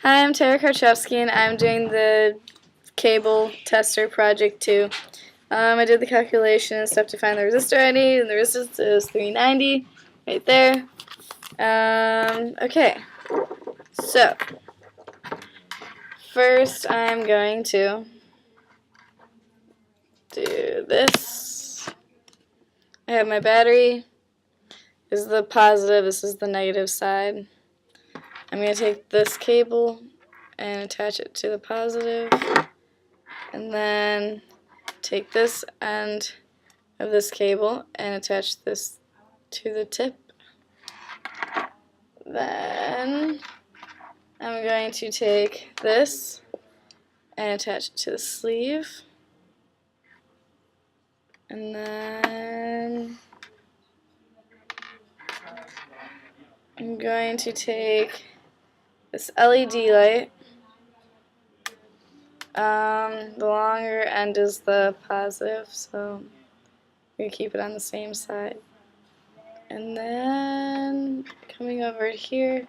Hi, I'm Tara Karchevsky, and I'm doing the cable tester project 2. I did the calculation and stuff to find the resistor I need, and the resistance is 390 right there. Okay, so first I'm going to do this. I have my battery. This is the positive, this is the negative side. I'm going to take this cable and attach it to the positive, and then take this end of this cable and attach this to the tip. Then I'm going to take this and attach it to the sleeve, and then I'm going to take this LED light. The longer end is the positive, so I'm going to keep it on the same side. And then coming over here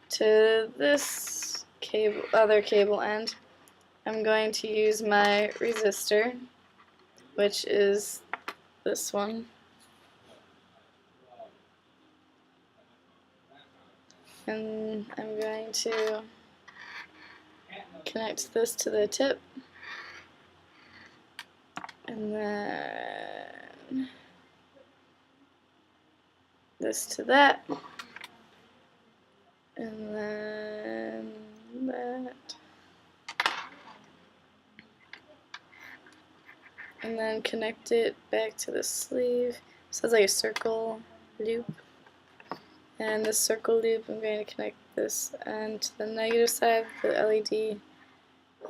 to this cable, other cable end, I'm going to use my resistor, which is this one. And I'm going to connect this to the tip, and then this to that, and then that, and then connect it back to the sleeve. So it's like a circle loop. And this circle loop, I'm going to connect this end to the negative side of the LED,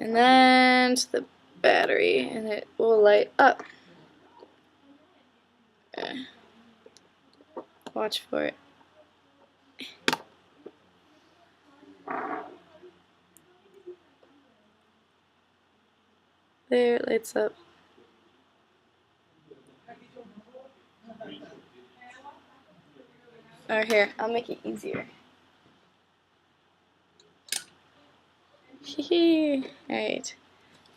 and then to the battery, and it will light up. Okay. Watch for it. There, it lights up. Or here, I'll make it easier. Hehe. Alright.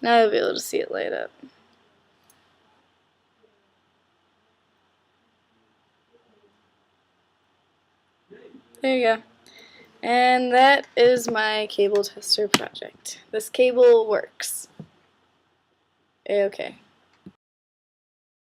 Now you'll be able to see it light up. There you go. And that is my cable tester project. This cable works. Okay.